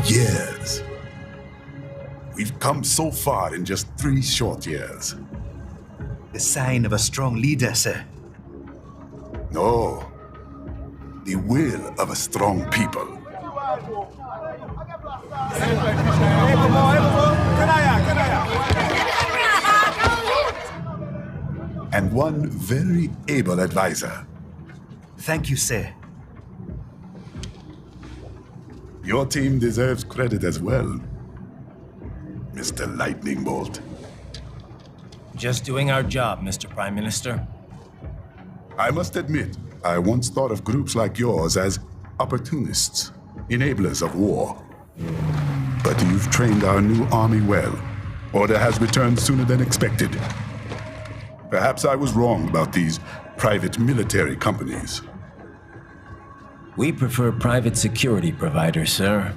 Years. We've come so far in just 3 short years. The sign of a strong leader, sir. No. The will of a strong people. And one very able advisor. Thank you, sir. Your team deserves credit as well, Mr. Lightning Bolt. Just doing our job, Mr. Prime Minister. I must admit, I once thought of groups like yours as opportunists, enablers of war. But you've trained our new army well. Order has returned sooner than expected. Perhaps I was wrong about these private military companies. We prefer private security providers, sir.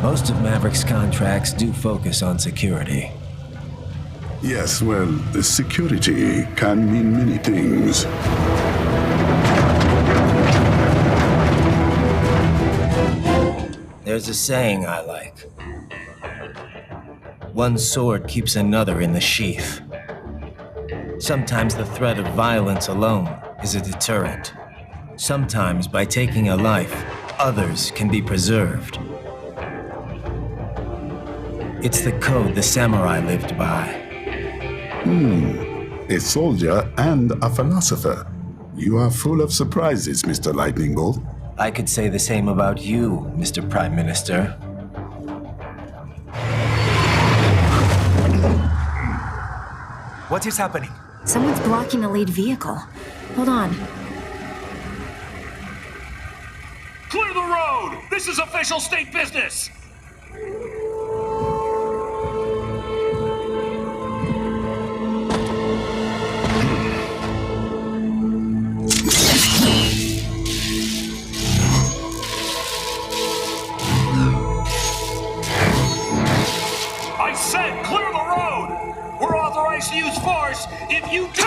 Most of Maverick's contracts do focus on security. Yes, well, the security can mean many things. There's a saying I like. One sword keeps another in the sheath. Sometimes the threat of violence alone is a deterrent. Sometimes, by taking a life, others can be preserved. It's the code the samurai lived by. A soldier and a philosopher. You are full of surprises, Mr. Lightning Bolt. I could say the same about you, Mr. Prime Minister. What is happening? Someone's blocking the lead vehicle. Hold on. Clear the road! This is official state business! authorized to use force if you do.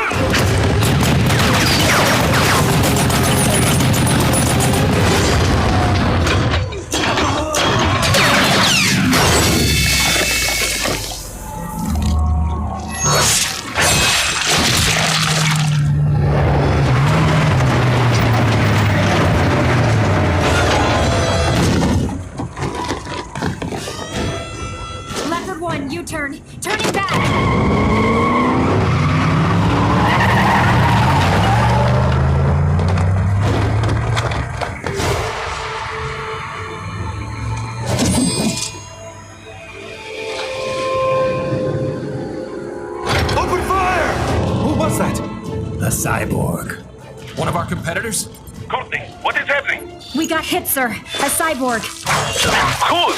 Leopard 1, U-turn. Turning back. Open fire! Who was that? A cyborg. One of our competitors? Courtney, what is happening? We got hit, sir. A cyborg. Good.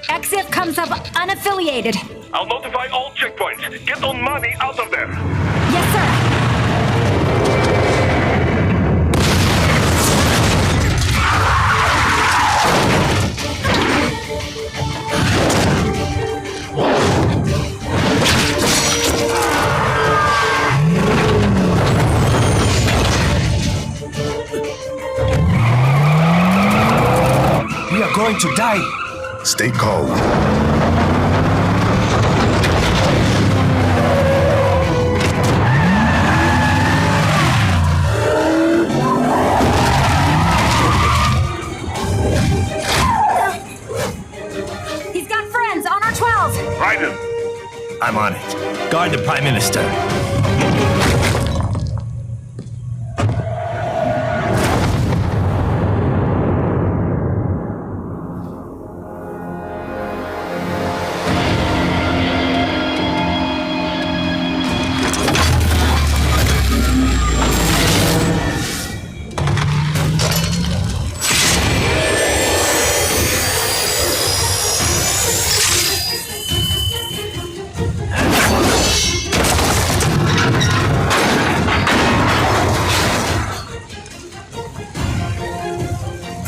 Exif comes up unaffiliated. I'll notify all checkpoints. Get on money out of there. Yes, sir. We are going to die. Stay calm. He's got friends on our 12. Raiden, I'm on it. Guard the Prime Minister.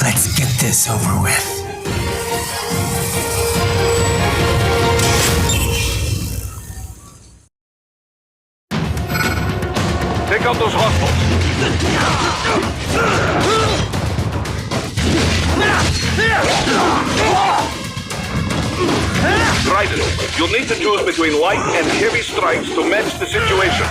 Let's get this over with. take out those hostiles. Raiden, you'll need to choose between light and heavy strikes to match the situation.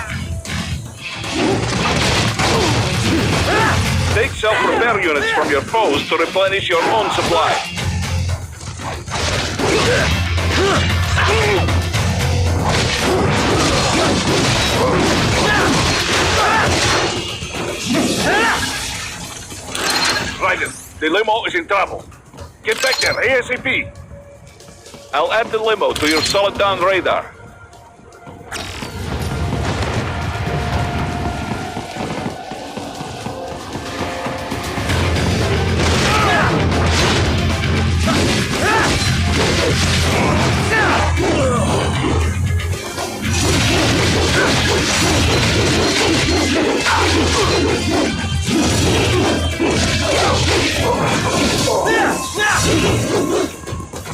Take self-repair units from your foes to replenish your own supply. Raiden, the limo is in trouble. Get back there, ASAP. I'll add the limo to your solid down radar.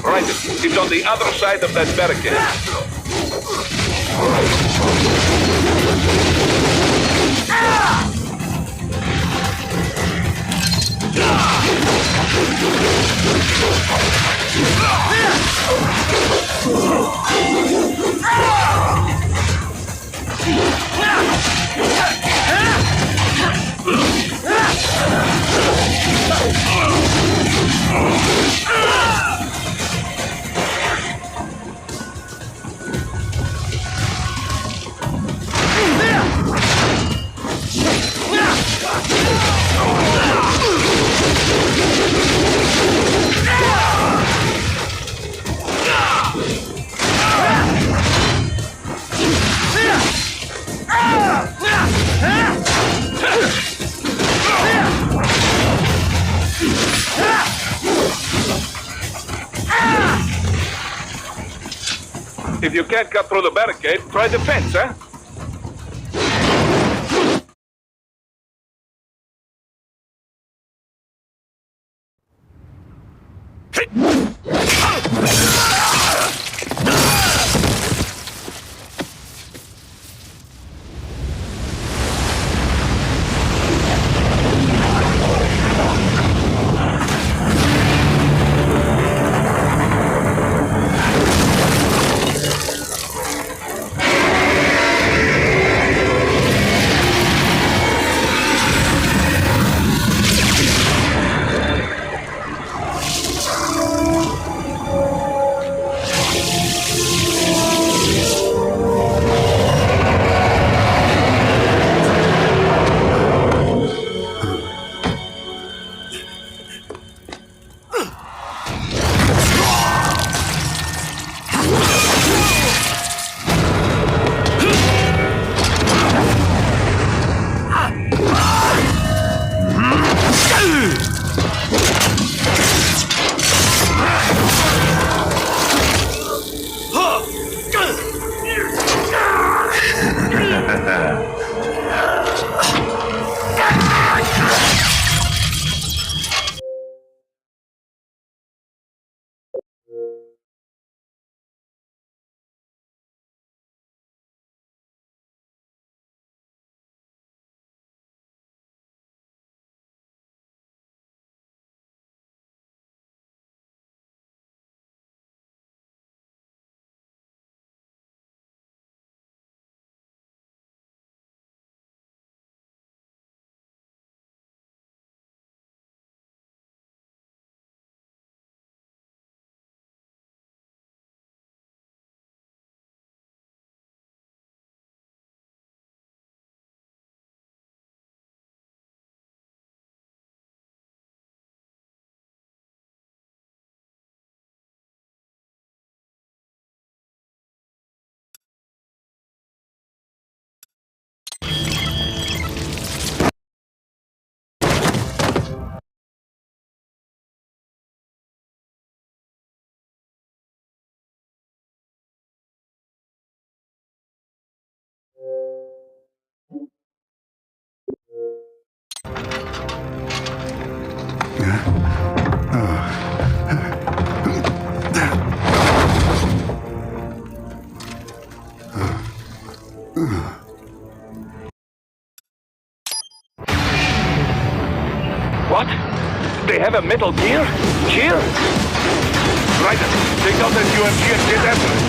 Right, it's on the other side of that barricade. If you can't cut through the barricade, try the fence, huh? they have a metal gear? Here? Right, take out that UMG and get after it.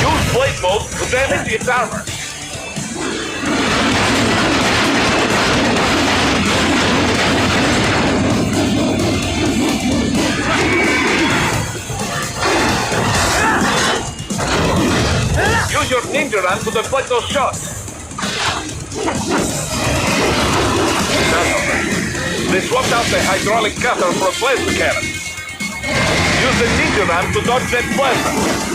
Use blade mode to damage its armor. Use your ninja run to deflect those shots. They swapped out the hydraulic cutter for a plasma cannon. Use the ninja run to dodge that plasma.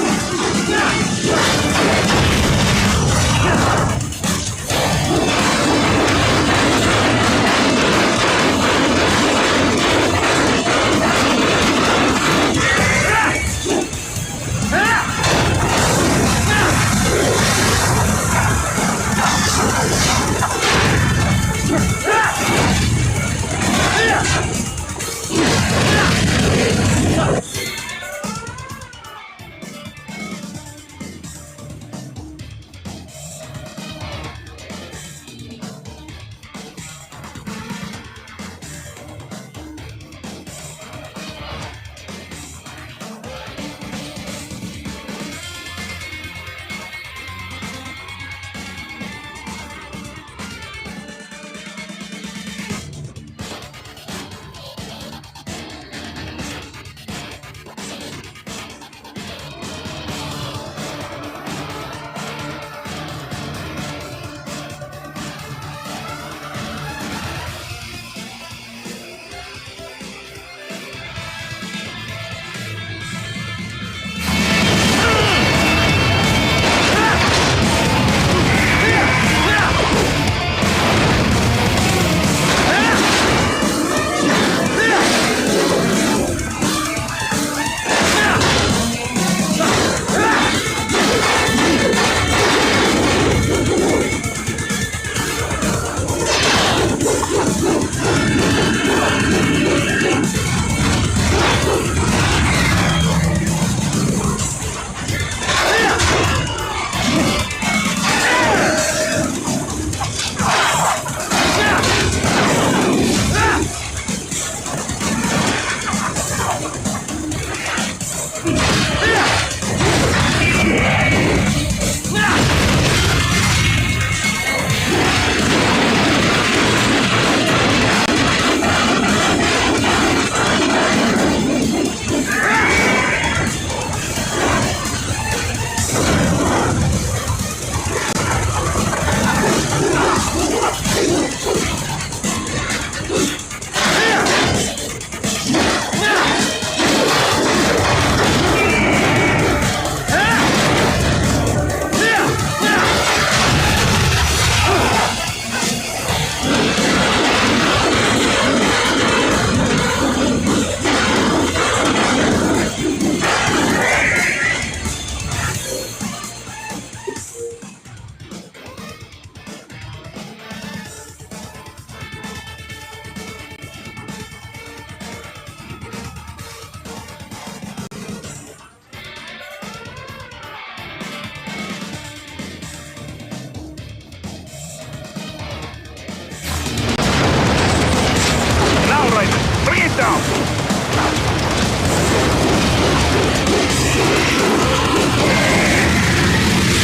down!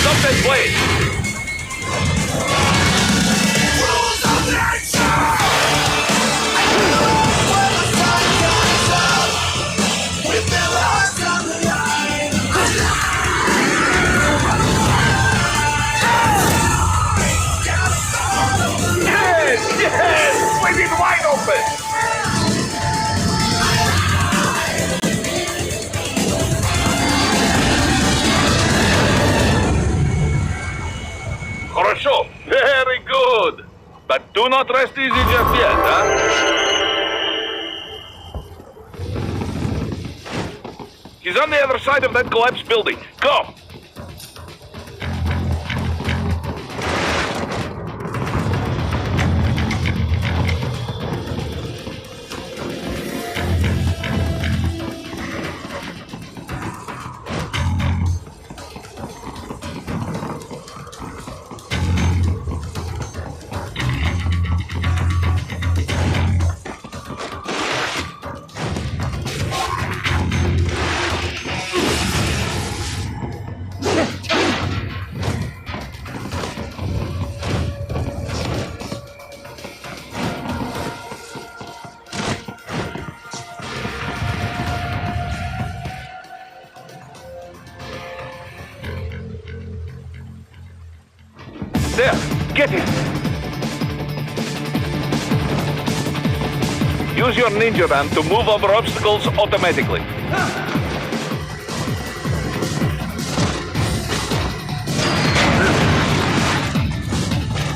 Stop that blade! Yes! Swing it wide open! Хорошо! Very good! But do not rest easy just yet, huh? He's on the other side of that collapsed building. Come! There, get it! Use your ninja band to move over obstacles automatically.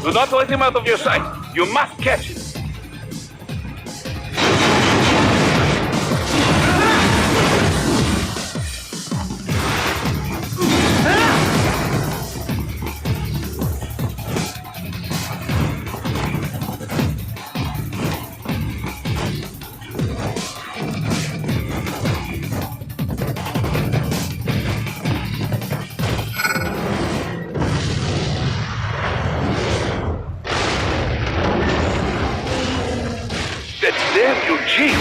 Do not let him out of your sight. You must catch him. Damn you, G!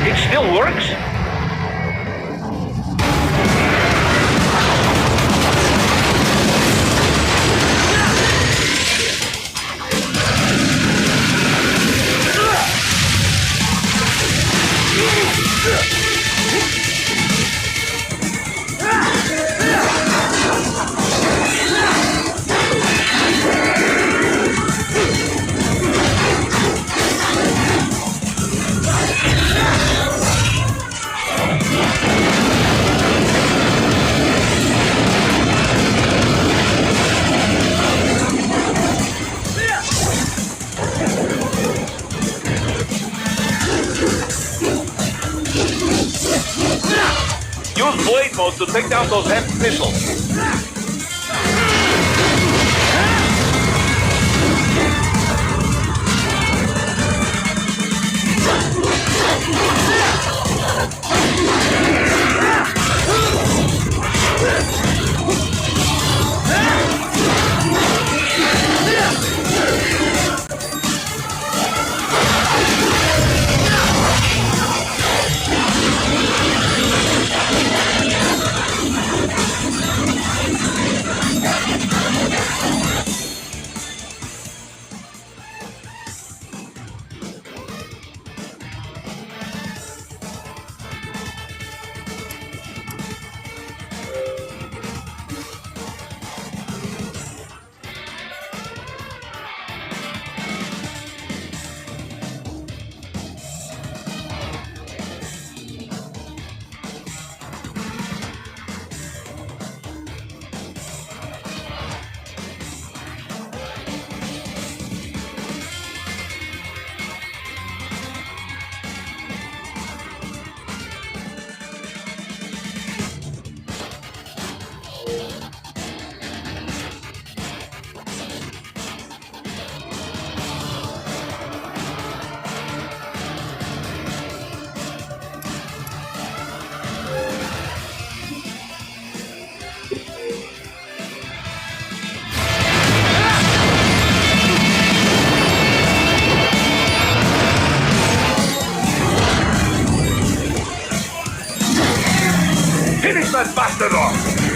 It still works? Use blade mode to take down those heavy missiles. Finish that bastard off!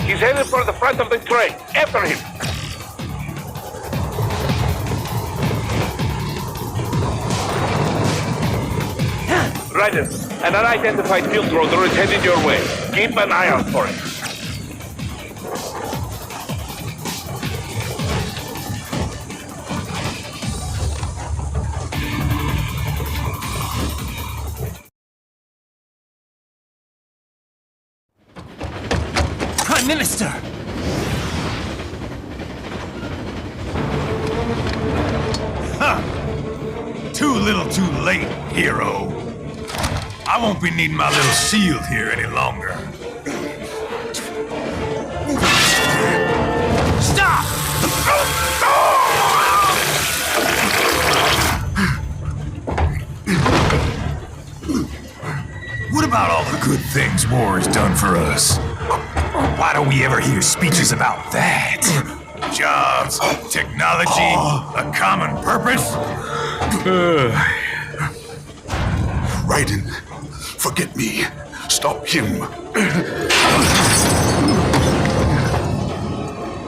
He's headed for the front of the train. After him. Ryder, an unidentified field roader is headed your way. Keep an eye out for it. Prime Minister! Too little too late, hero. I won't be needing my little shield here any longer. Stop! What about all the good things war has done for us? Why don't we ever hear speeches about that? Jobs, technology, a common purpose? Raiden, forget me. Stop him.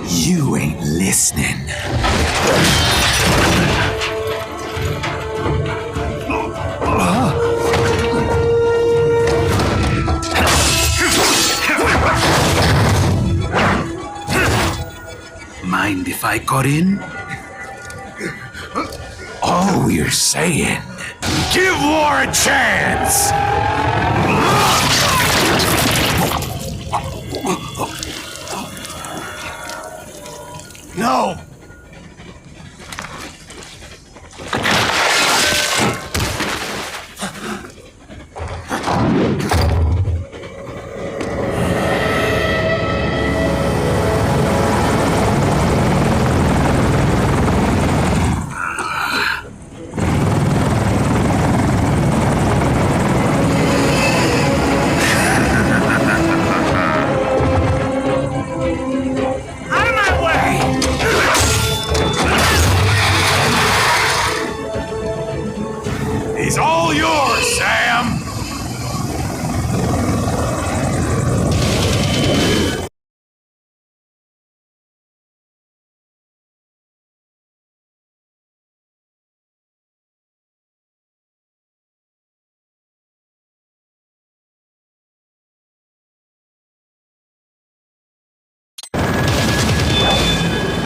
You ain't listening. Mind if I cut in? Oh, you're saying, give war a chance! No! He's all yours, Sam!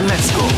Let's go.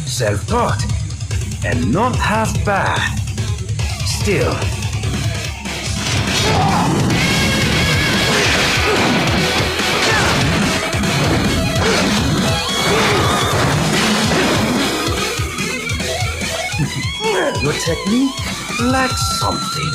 Self-taught, and not half bad. Still. Your technique lacks something.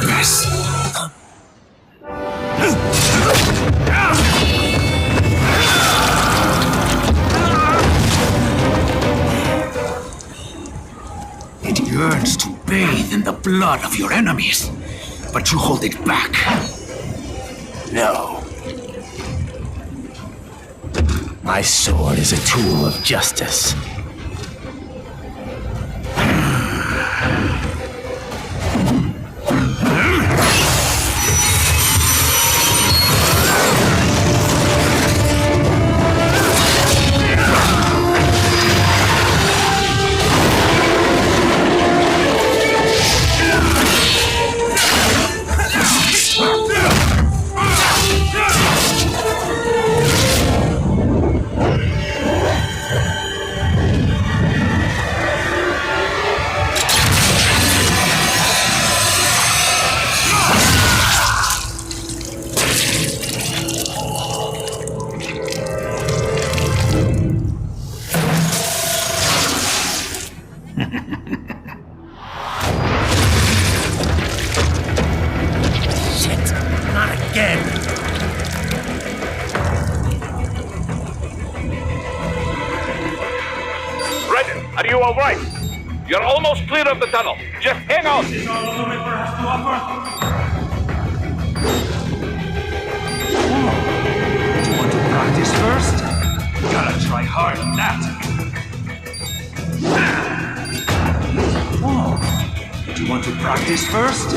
purpose. It yearns to bathe in the blood of your enemies, but you hold it back. No. My sword is a tool of justice. Are you all right? You're almost clear of the tunnel. Just hang on. Is all Lumifer has to offer? Do you want to practice first? Gotta try hard on that. Whoa. Do you want to practice first?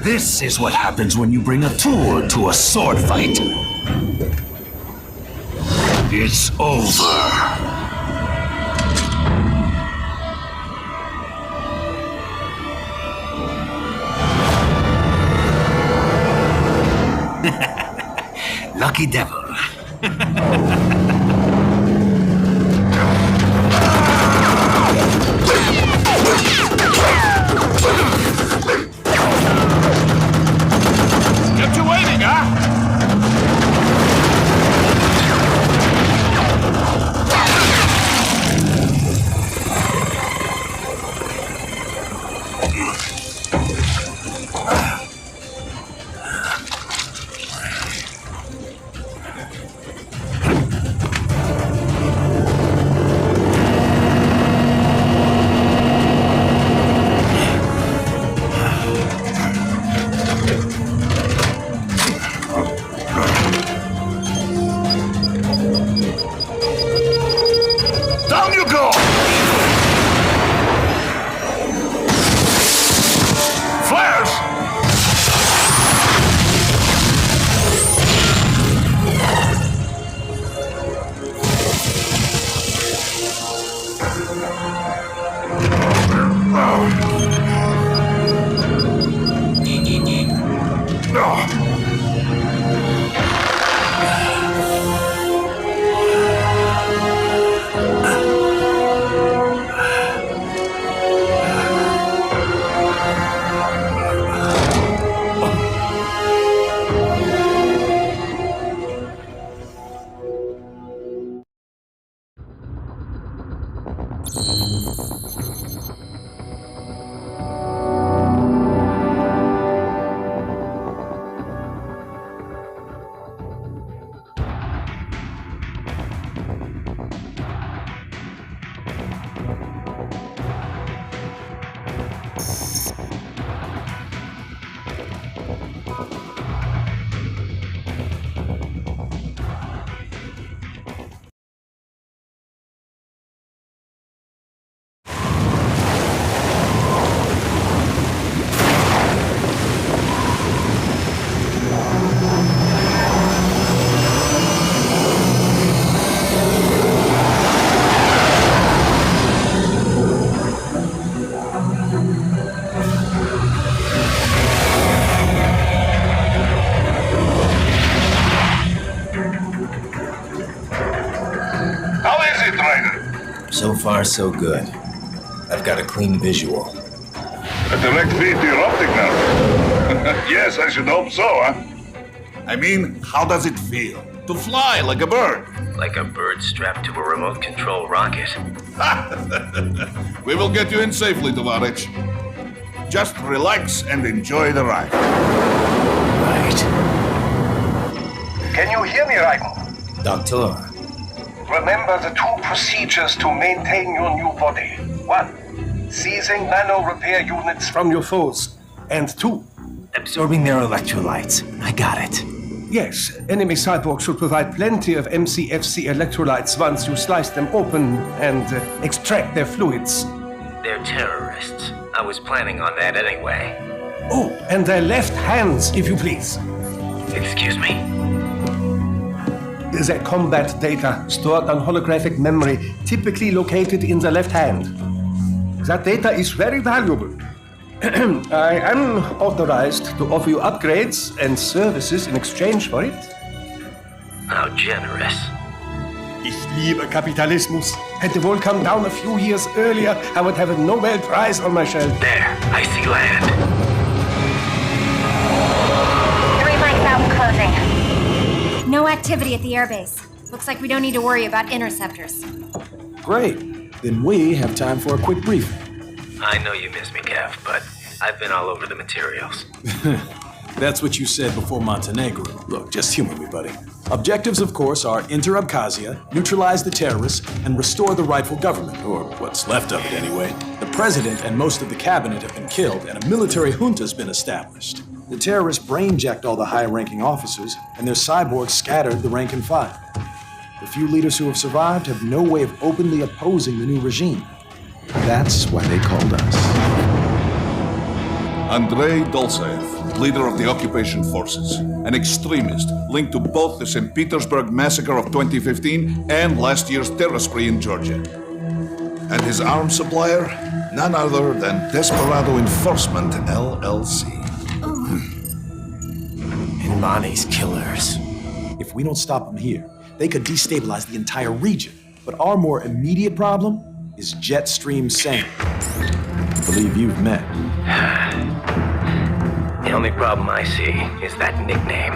This is what happens when you bring a tool to a sword fight. It's over. Lucky devil. Kept you waiting, huh? Down you go! Flares! So far, so good. I've got a clean visual. A direct feed to your optic now. Yes, I should hope so, huh? I mean, how does it feel to fly like a bird? Like a bird strapped to a remote control rocket. We will get you in safely, Tovarich. Just relax and enjoy the ride. Right. Can you hear me, Raiko? Doctor. Remember the two procedures to maintain your new body. 1. Seizing nano repair units from your foes. And 2. Absorbing their electrolytes. I got it. Yes, enemy cyborgs should provide plenty of MCFC electrolytes once you slice them open and extract their fluids. They're terrorists. I was planning on that anyway. Oh, and their left hands, if you please. Excuse me? Their combat data stored on holographic memory, typically located in the left hand. That data is very valuable. I am authorized to offer you upgrades and services in exchange for it. How generous. Ich liebe Kapitalismus. Had the wall come down a few years earlier, I would have a Nobel Prize on my shelf. There, I see land. 3 mics out and closing. No activity at the airbase. Looks like we don't need to worry about interceptors. Great. Then we have time for a quick briefing. I know you miss me, Kev, but I've been all over the materials. That's what you said before Montenegro. Look, just humor me, buddy. Objectives, of course, are enter Abkhazia, neutralize the terrorists, and restore the rightful government, or what's left of it anyway. The president and most of the cabinet have been killed, and a military junta's been established. The terrorists brain-jacked all the high-ranking officers, and their cyborgs scattered the rank and file. The few leaders who have survived have no way of openly opposing the new regime. That's why they called us. Andrei Dolzaev, leader of the occupation forces, an extremist linked to both the St. Petersburg massacre of 2015 and last year's terror spree in Georgia. And his arms supplier, none other than Desperado Enforcement, LLC. Imani's killers. If we don't stop them here, they could destabilize the entire region. But our more immediate problem is Jetstream Sam. I believe you've met. The only problem I see is that nickname.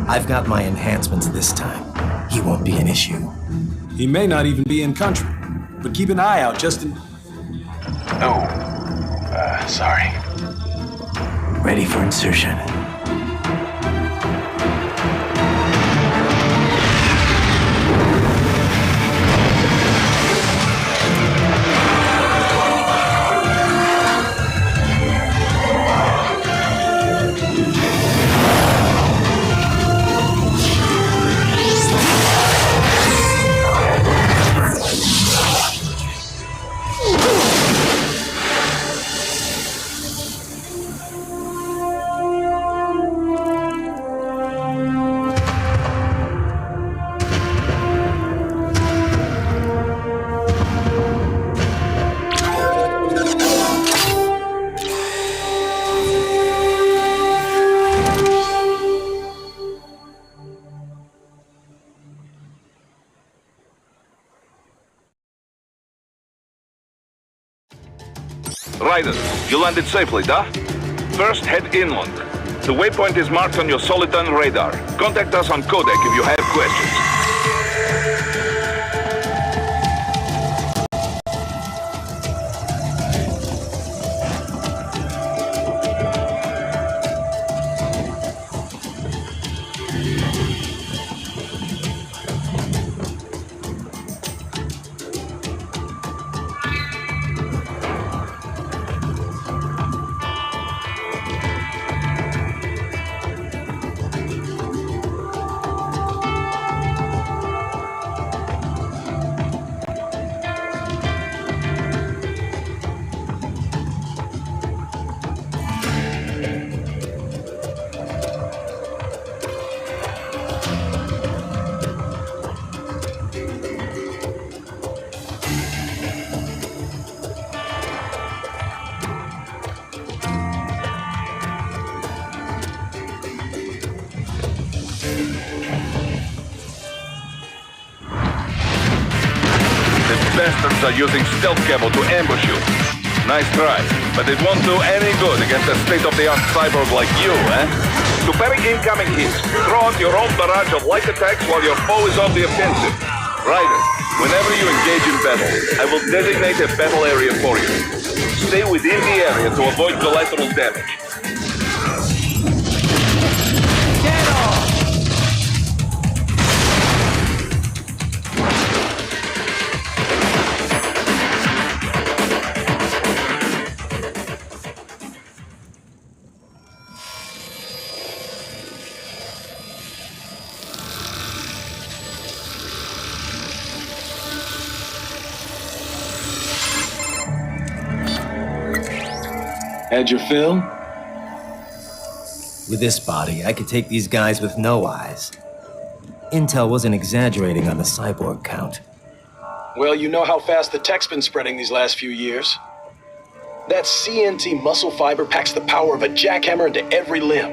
I've got my enhancements this time. He won't be an issue. He may not even be in country, but keep an eye out just in... Oh, sorry. Ready for insertion. Riders, you landed safely, da? First, head inland. The waypoint is marked on your Soliton radar. Contact us on codec if you have questions. Bastards are using stealth cable to ambush you. Nice try, but it won't do any good against a state-of-the-art cyborg like you, eh? To parry incoming hits, throw out your own barrage of light attacks while your foe is on the offensive. Ryder, whenever you engage in battle, I will designate a battle area for you. Stay within the area to avoid collateral damage. Get off! Had your fill? With this body, I could take these guys with no eyes. Intel wasn't exaggerating on the cyborg count. Well, you know how fast the tech's been spreading these last few years. That CNT muscle fiber packs the power of a jackhammer into every limb.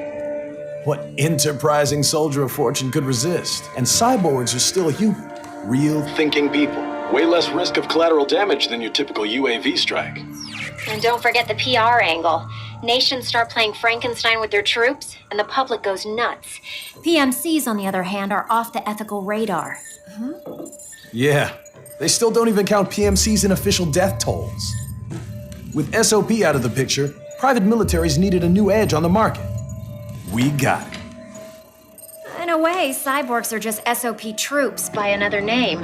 What enterprising soldier of fortune could resist? And cyborgs are still human. Real thinking people. Way less risk of collateral damage than your typical UAV strike. And don't forget the PR angle. Nations start playing Frankenstein with their troops, and the public goes nuts. PMCs, on the other hand, are off the ethical radar. Yeah, they still don't even count PMCs in official death tolls. With SOP out of the picture, private militaries needed a new edge on the market. We got it. In a way, cyborgs are just SOP troops by another name.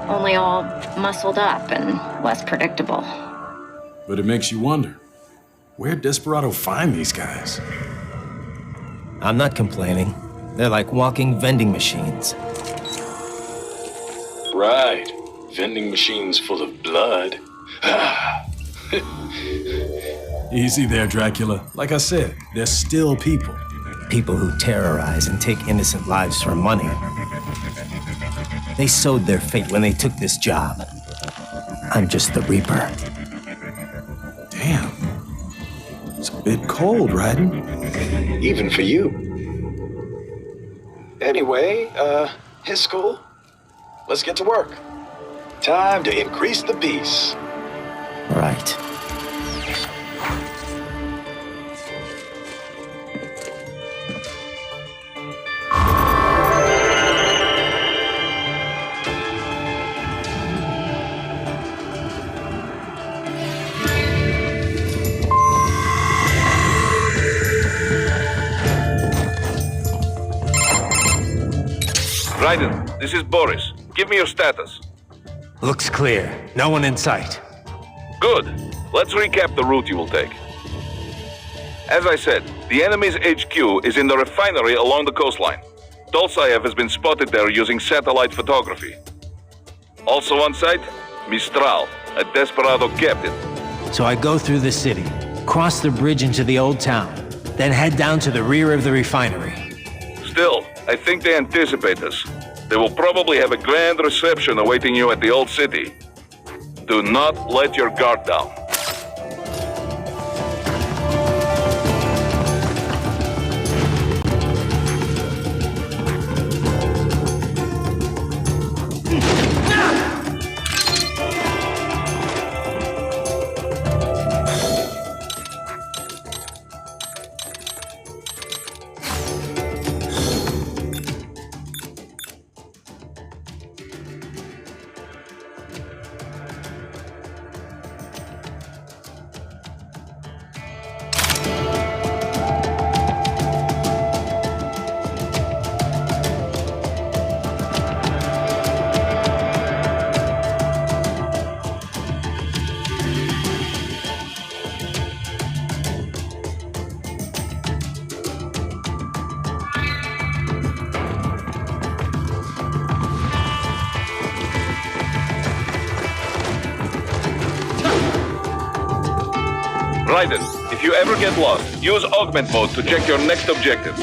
Only all muscled up and less predictable. But it makes you wonder, where'd Desperado find these guys? I'm not complaining. They're like walking vending machines. Right. Vending machines full of blood. Easy there, Dracula. Like I said, they're still people. People who terrorize and take innocent lives for money. They sowed their fate when they took this job. I'm just the Reaper. Damn. It's a bit cold, Raiden. Even for you. Anyway, his school? Let's get to work. Time to increase the peace. Right. Raiden, this is Boris. Give me your status. Looks clear. No one in sight. Good. Let's recap the route you will take. As I said, the enemy's HQ is in the refinery along the coastline. Dolsaev has been spotted there using satellite photography. Also on site, Mistral, a Desperado captain. So I go through the city, cross the bridge into the old town, then head down to the rear of the refinery. Still, I think they anticipate us. They will probably have a grand reception awaiting you at the old city. Do not let your guard down. Raiden, if you ever get lost, use augment mode to check your next objective.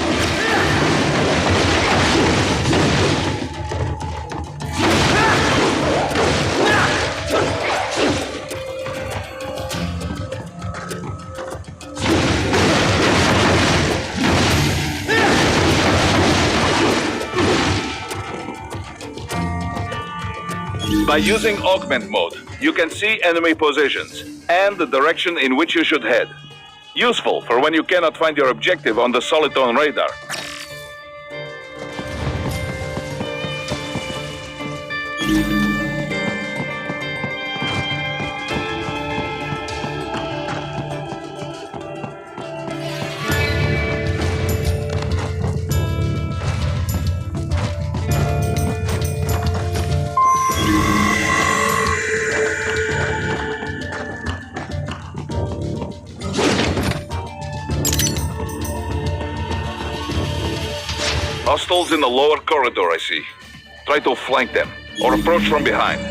By using augment mode, you can see enemy positions. and the direction in which you should head. Useful for when you cannot find your objective on the solitone radar. Hostiles in the lower corridor, I see. Try to flank them, or approach from behind.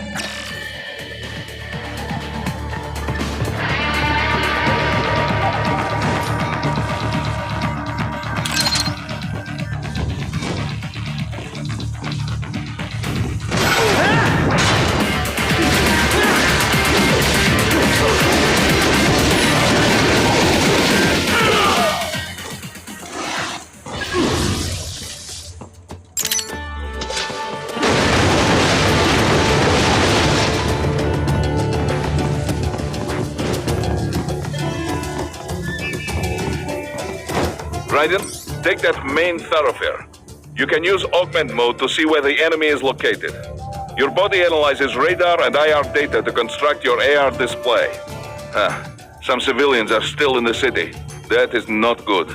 Raiden, take that main thoroughfare. You can use augment mode to see where the enemy is located. Your body analyzes radar and IR data to construct your AR display. Some civilians are still in the city. That is not good.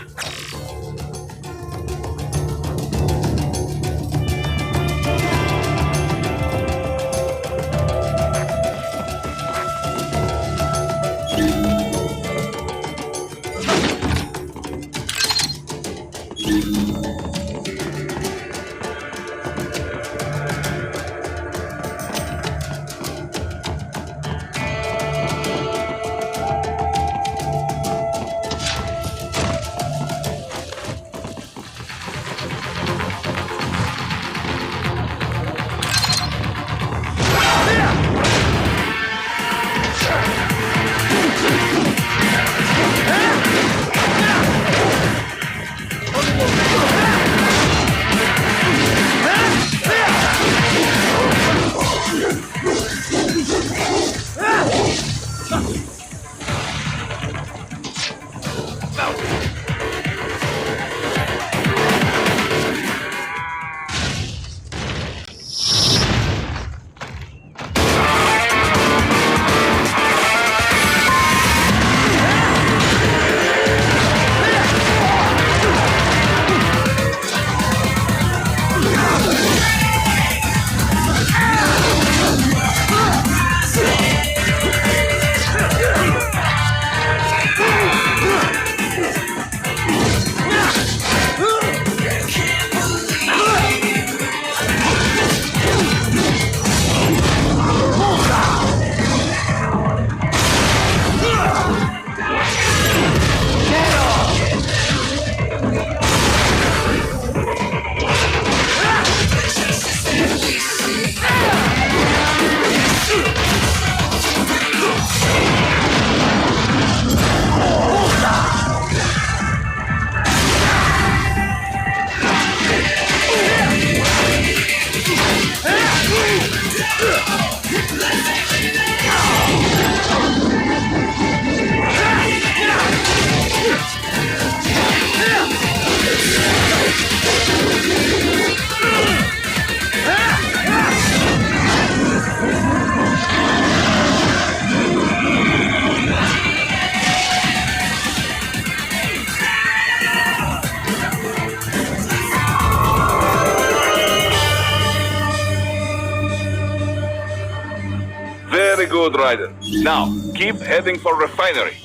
Very good, Raiden. Now, keep heading for refinery.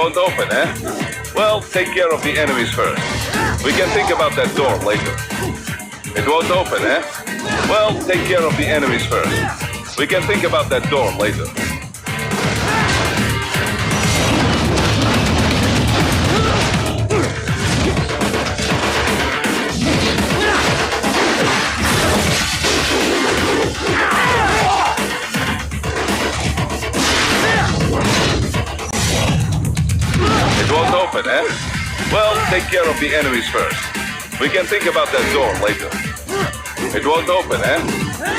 won't open, eh? Well, take care of the enemies first. We can think about that door later. It won't open, eh? Well, take care of the enemies first. We can think about that door later. It won't open, eh? Well, take care of the enemies first. We can think about that door later. It won't open, eh?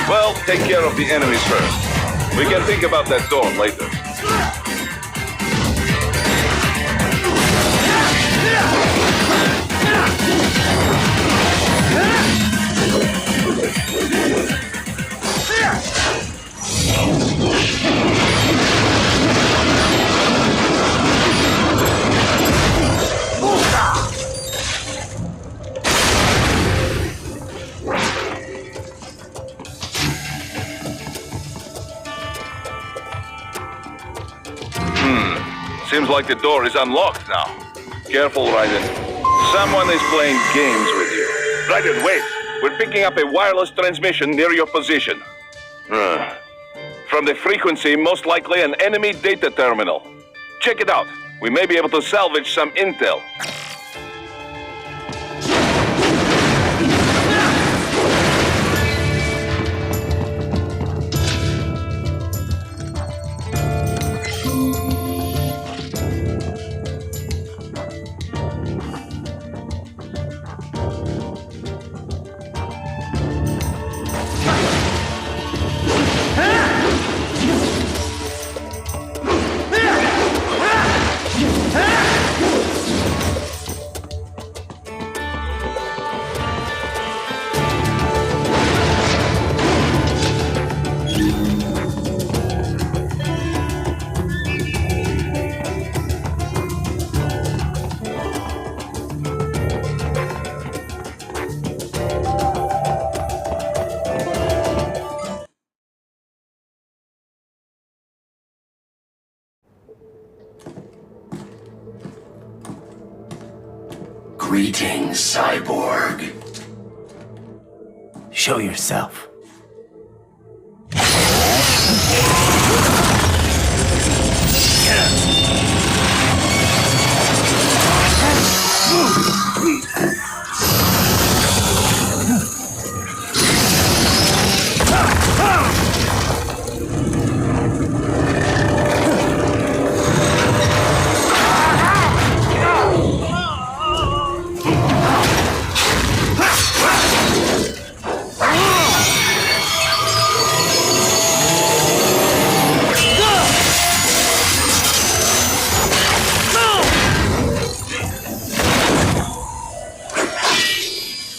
Well, take care of the enemies first. We can think about that door later. Seems like the door is unlocked now. Careful, Raiden. Someone is playing games with you. Raiden, wait. We're picking up a wireless transmission near your position. From the frequency, most likely an enemy data terminal. Check it out. We may be able to salvage some intel. Greetings, cyborg. Show yourself.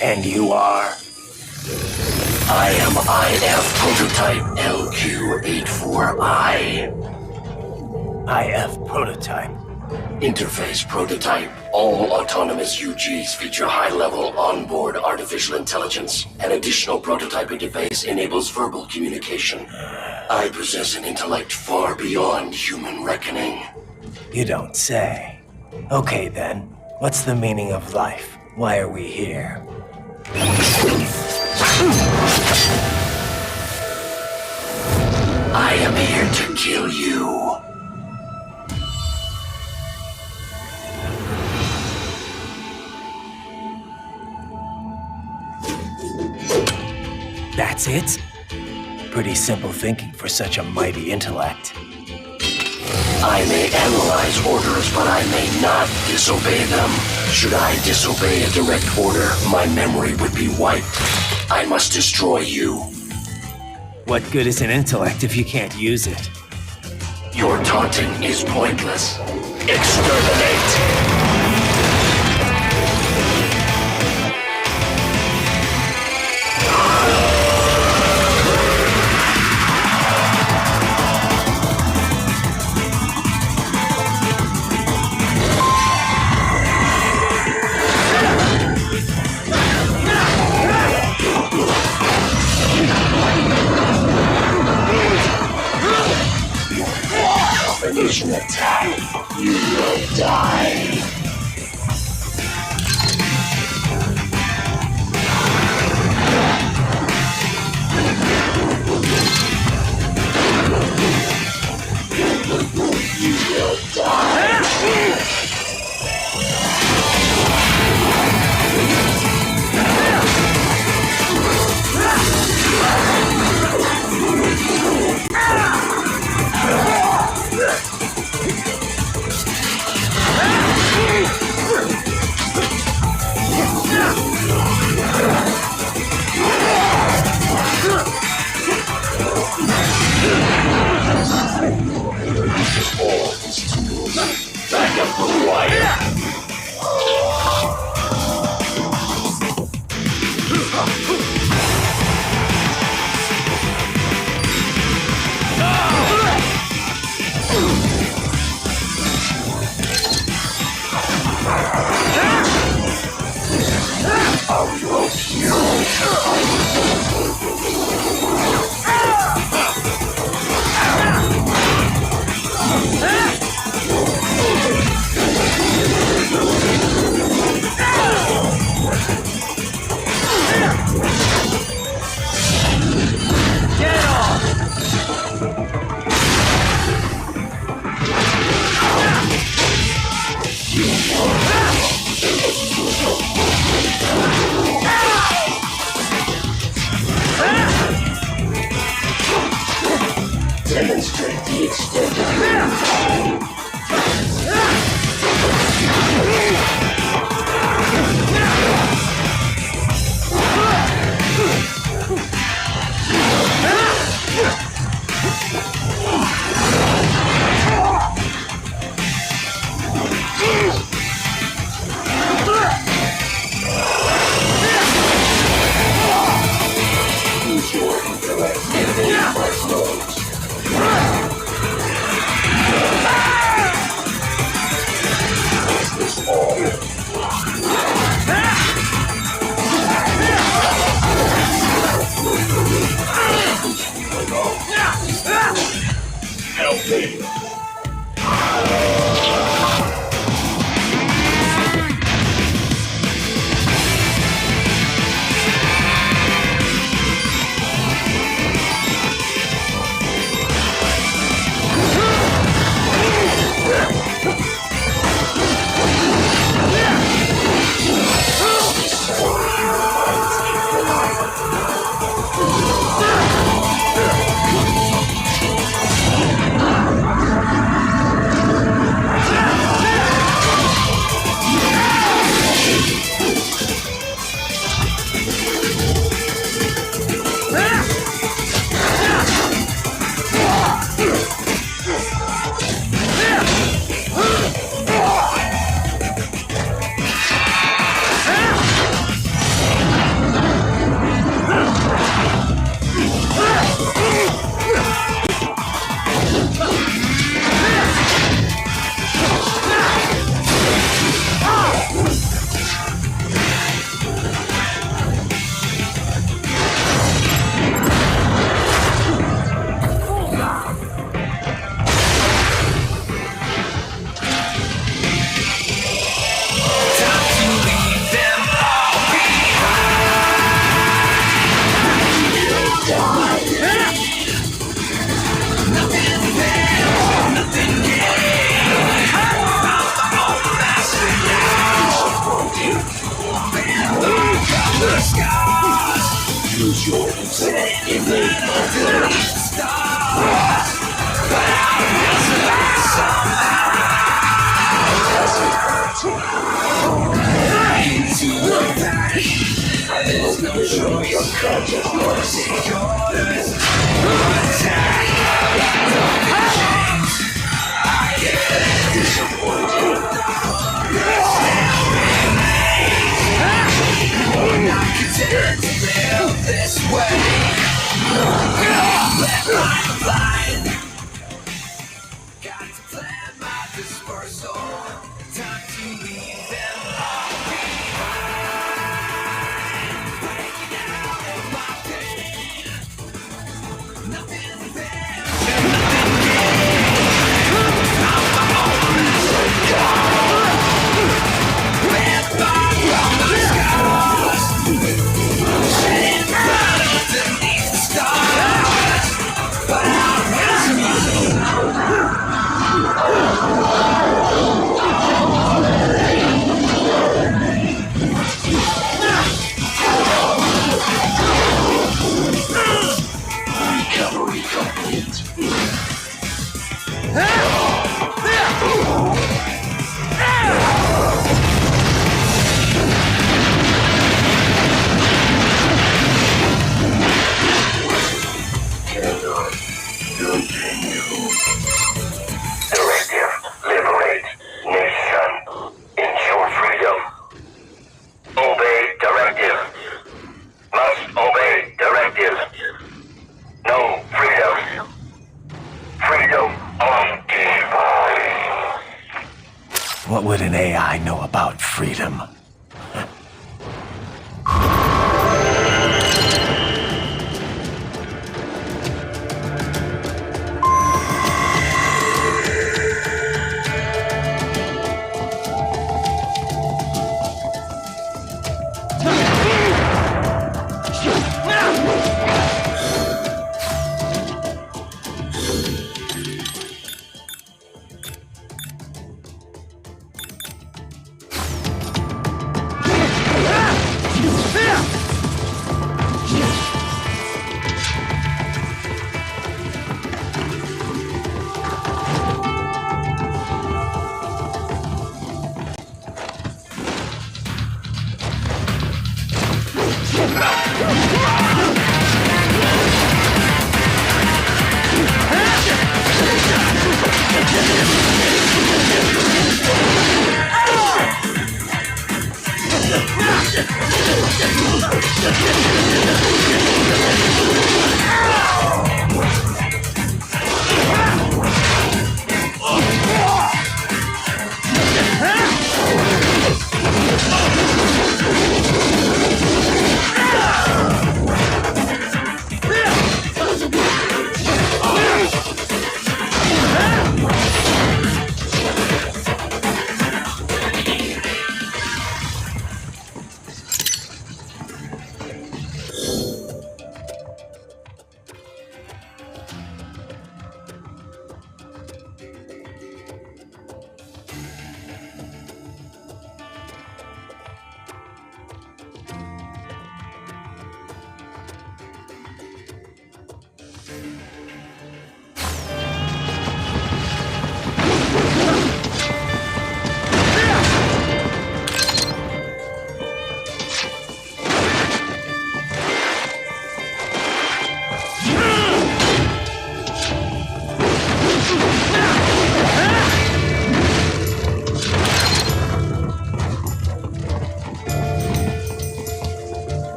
And you are? I am IF Prototype LQ84I. IF Prototype. Interface Prototype. All autonomous UGs feature high-level onboard artificial intelligence. An additional prototype interface enables verbal communication. I possess an intellect far beyond human reckoning. You don't say. Okay then, what's the meaning of life? Why are we here? I am here to kill you. That's it? Pretty simple thinking for such a mighty intellect. I may analyze orders, but I may not disobey them. Should I disobey a direct order, my memory would be wiped. I must destroy you. What good is an intellect if you can't use it? Your taunting is pointless. Exterminate! Initiation attack. You will die. You will die. Backup required. Demonstrate the extent of your use your intellect and name my notes. Help me. Use your intellect and name my Show your consciousness. Disappointed. Not content to live this way. Let my blind. Got to plan my dispersal. Time to leave them all behind. Breaking out of my Directive, liberate, nation, ensure freedom. Obey directive. Must obey directive. No freedom. Freedom of device. What would an AI know about freedom?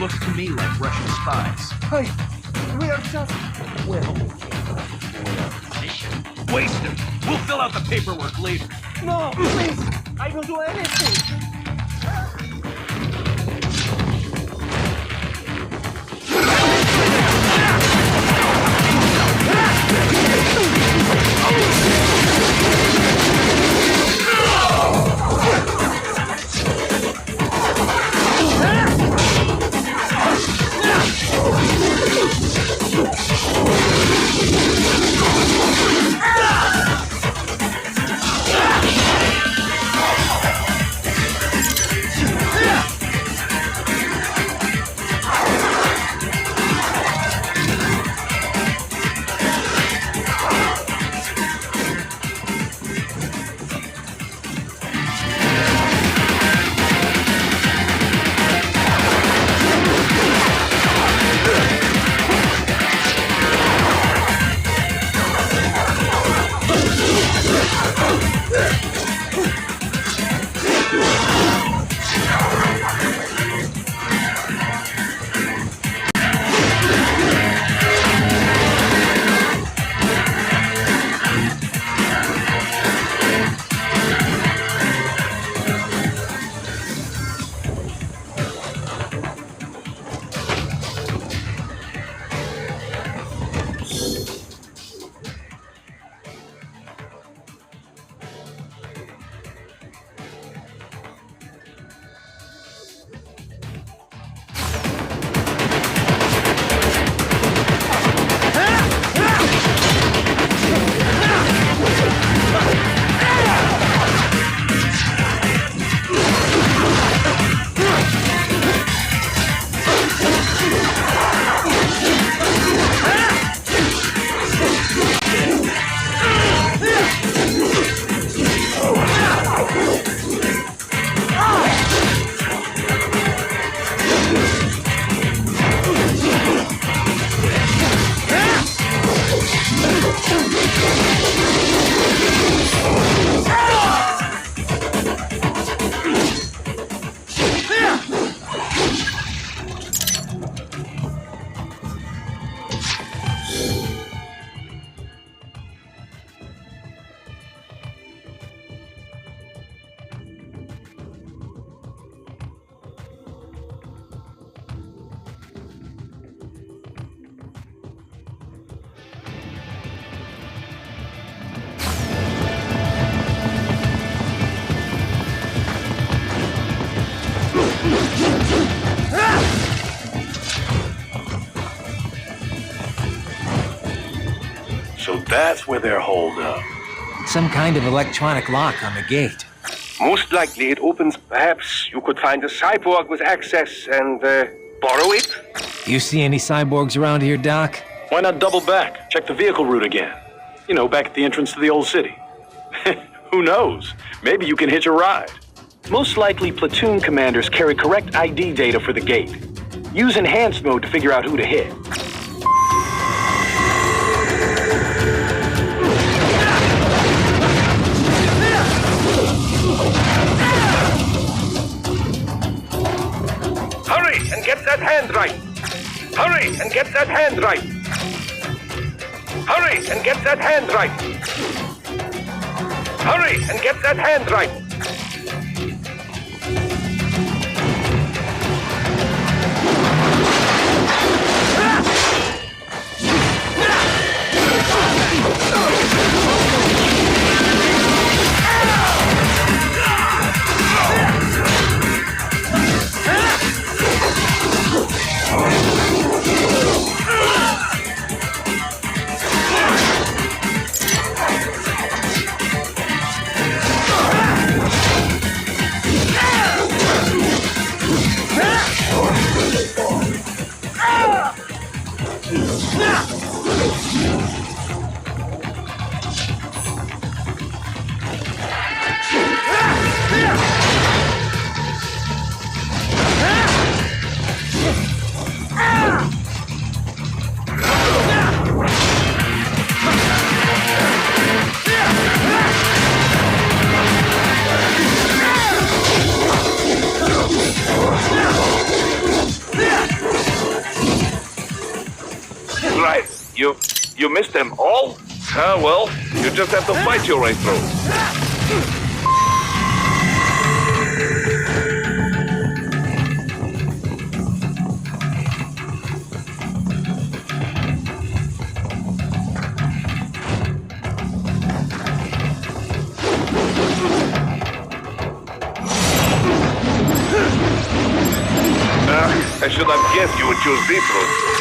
looks to me like Russian spies. Hey, we are just... well... Waste him. We'll fill out the paperwork later. No, please! I don't do anything! So that's where they're holed up. Some kind of electronic lock on the gate. Most likely it opens. Perhaps you could find a cyborg with access and borrow it? You see any cyborgs around here, Doc? Why not double back? Check the vehicle route again. You know, back at the entrance to the old city. Who knows? Maybe you can hitch a ride. Most likely, platoon commanders carry correct ID data for the gate. Use enhanced mode to figure out who to hit. Hurry and get that hand right! Hurry and get that hand right! Hurry and get that hand right! Hurry and get that hand right! miss them all? Ah, well, you just have to fight your way through. I should have guessed you would choose this route.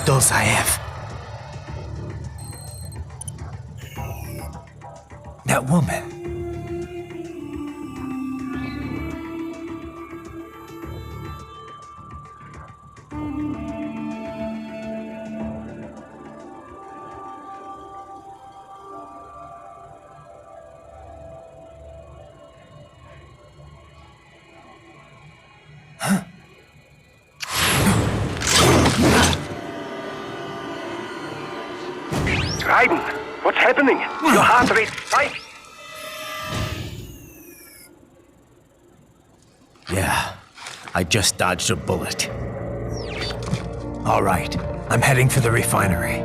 Those I have. That woman. Raiden, what's happening? Your heart rate spiked. Yeah, I just dodged a bullet. All right, I'm heading for the refinery.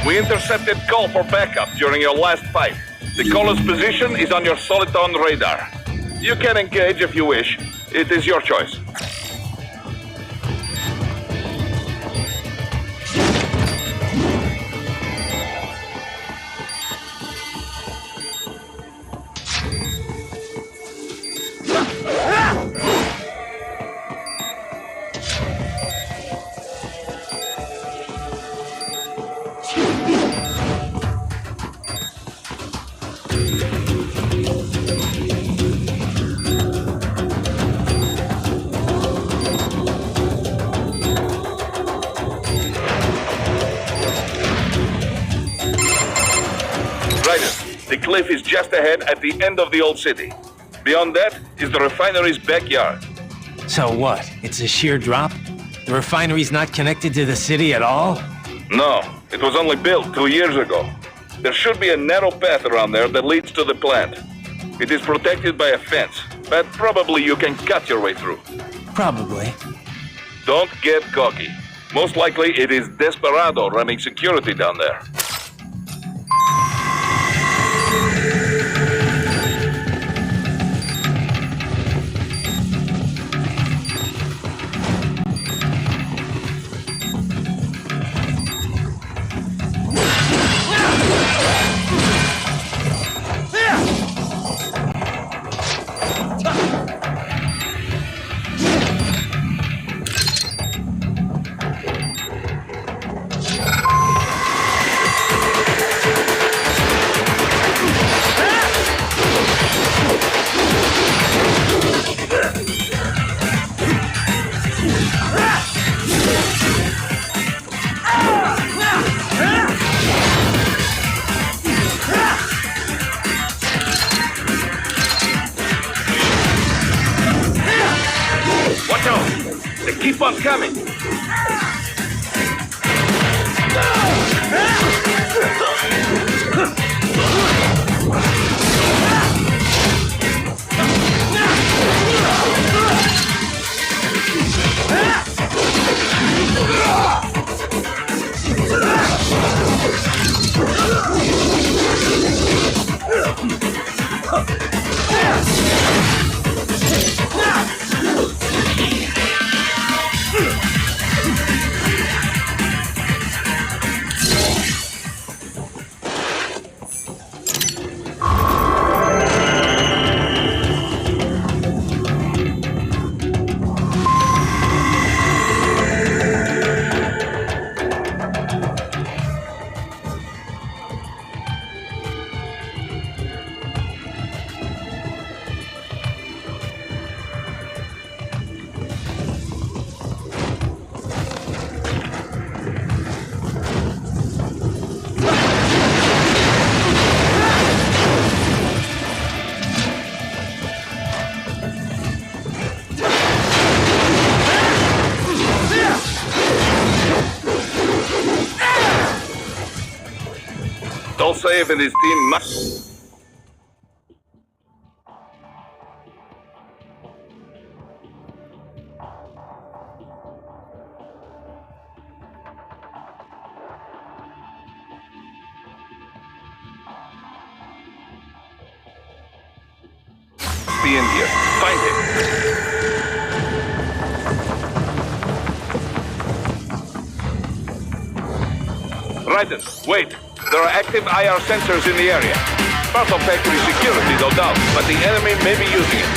We intercepted call for backup during your last fight. The caller's position is on your Soliton radar. You can engage if you wish. It is your choice. The cliff is just ahead at the end of the old city. Beyond that is the refinery's backyard. So what? It's a sheer drop? The refinery's not connected to the city at all? No, it was only built 2 years ago. There should be a narrow path around there that leads to the plant. It is protected by a fence, but probably you can cut your way through. Probably. Don't get cocky. Most likely it is Desperado running security down there. Keep on coming! Dolcev and his team must... be in here. Find him. Raiden, wait. There are active IR sensors in the area. Part of factory security, no doubt, but the enemy may be using it.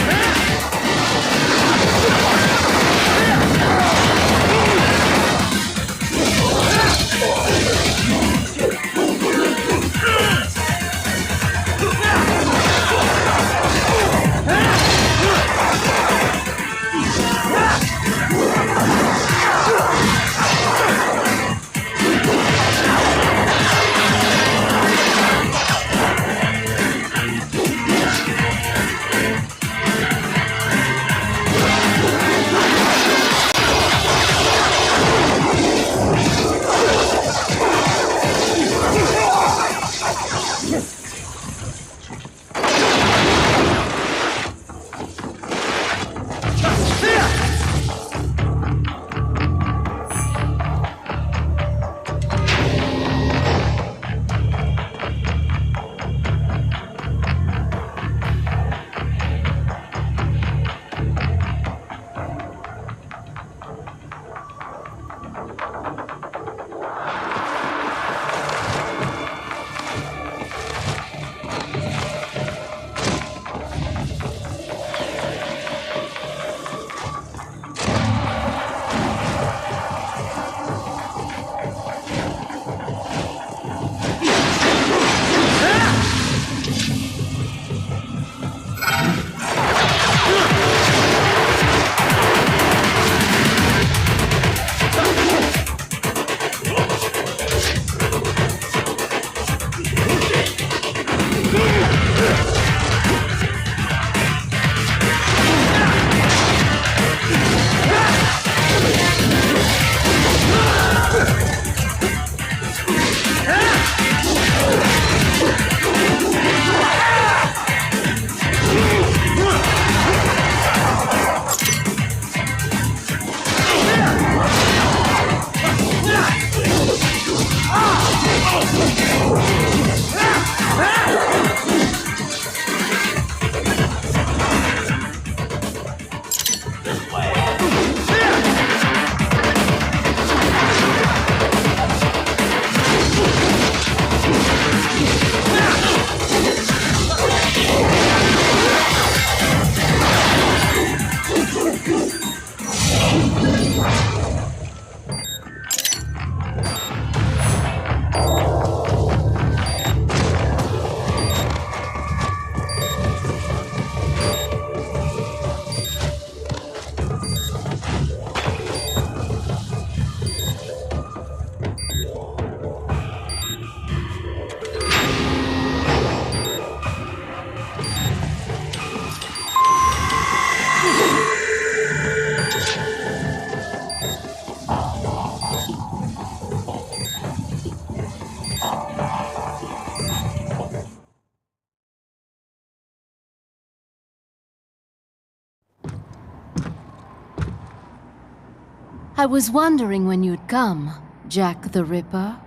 I was wondering when you'd come, Jack the Ripper.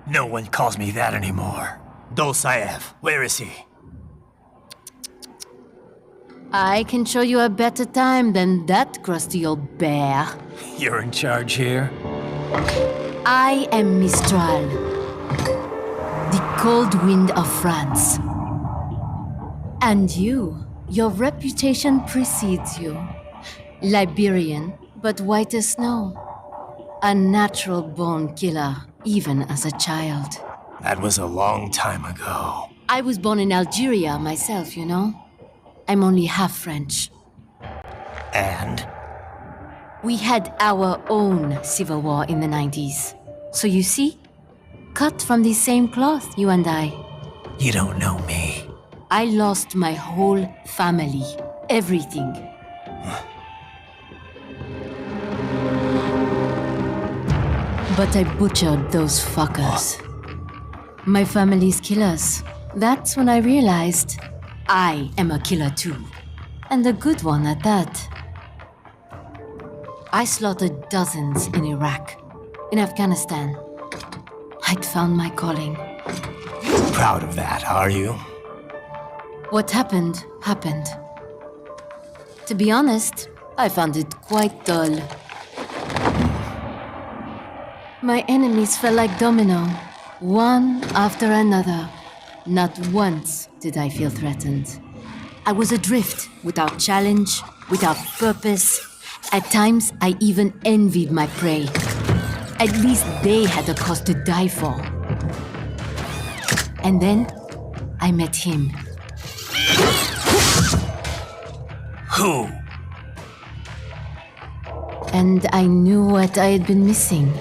No one calls me that anymore. Dolsaev, where is he? I can show you a better time than that crusty old bear. You're in charge here? I am Mistral, the cold wind of France. And your reputation precedes you. Liberian, but white as snow. A natural-born killer, even as a child. That was a long time ago. I was born in Algeria myself, you know. I'm only half French. And? We had our own civil war in the 90s. So you see, cut from the same cloth, you and I. You don't know me. I lost my whole family. Everything. But I butchered those fuckers. My family's killers. That's when I realized I am a killer too. And a good one at that. I slaughtered dozens in Iraq, in Afghanistan. I'd found my calling. Proud of that, are you? What happened, happened. To be honest, I found it quite dull. My enemies fell like domino, one after another. Not once did I feel threatened. I was adrift, without challenge, without purpose. At times, I even envied my prey. At least they had a cause to die for. And then, I met him. Who? And I knew what I had been missing.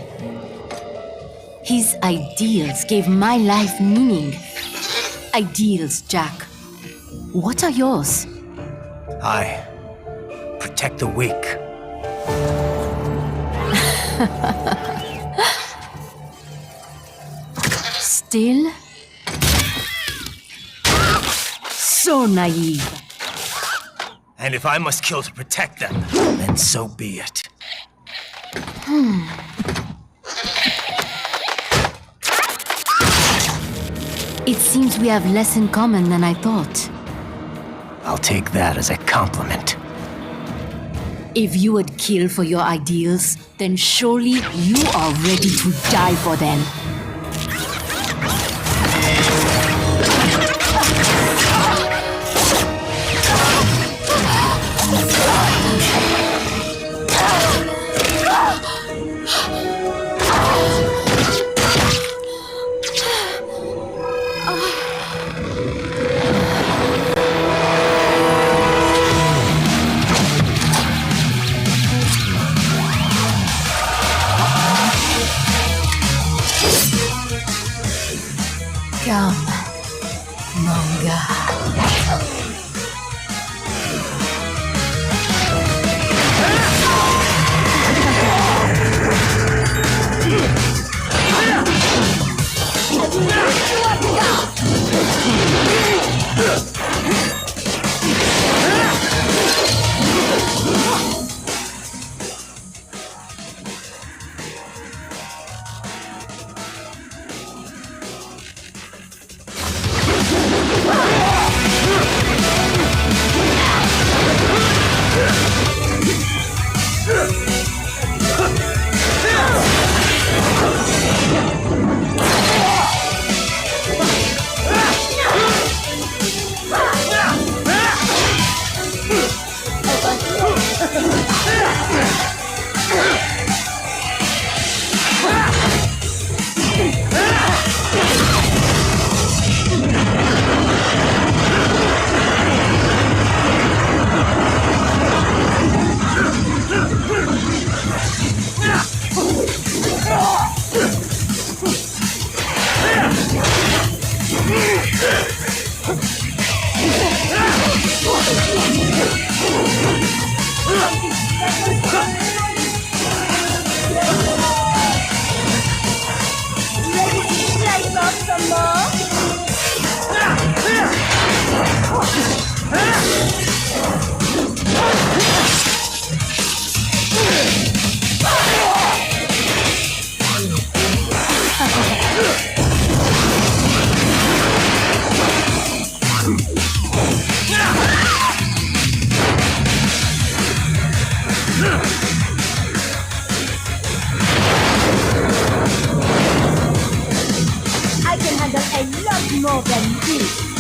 His ideals gave my life meaning. Ideals, Jack. What are yours? I protect the weak. Still? So naive. And if I must kill to protect them, then so be it. It seems we have less in common than I thought. I'll take that as a compliment. If you would kill for your ideals, then surely you are ready to die for them. I can handle a lot more than this.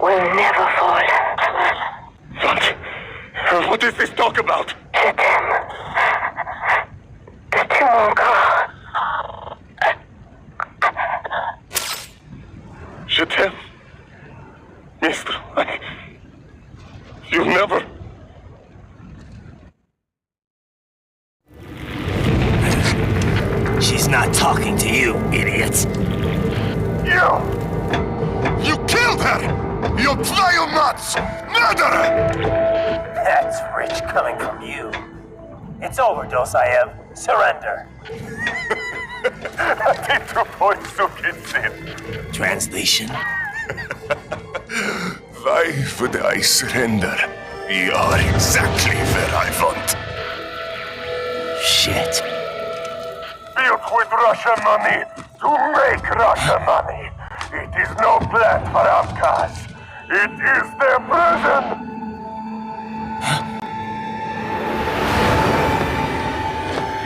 will never fall. What is this talk about? Je t'aime, Mister. You never. She's not talking to you, idiot. You killed her! You vile nuts! Murderer! That's rich coming from you. It's overdose, I have. Surrender. Translation. Why would I surrender? You are exactly where I want. Shit. Built with Russian money to make Russian money. It is no plan for outcasts. It is their prison.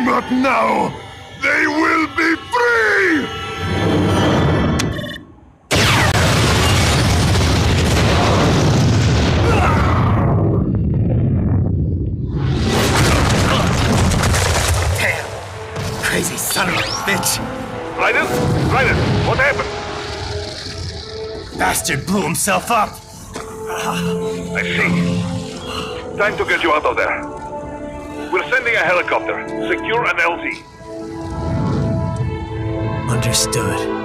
But now, they will be free! Damn! Crazy son of a bitch! Ryder, what happened? Bastard blew himself up! I see. Time to get you out of there. We're sending a helicopter. Secure an LZ. Understood.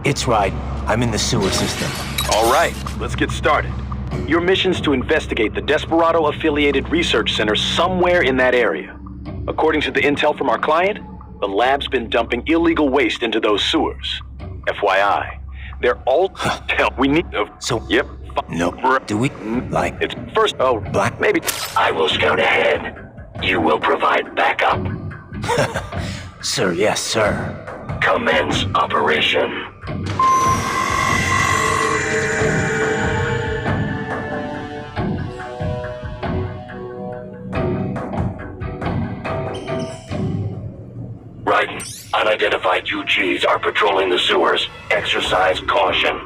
It's right. I'm in the sewer system. All right, let's get started. Your mission's to investigate the Desperado-affiliated research center somewhere in that area. According to the intel from our client, the lab's been dumping illegal waste into those sewers. FYI, they're all we need. So, yep, No. Do we? Like, It's first. Oh, black? maybe. I will scout ahead. You will provide backup. Sir, yes, sir. Commence operation. Right. Unidentified UGs are patrolling the sewers. Exercise caution.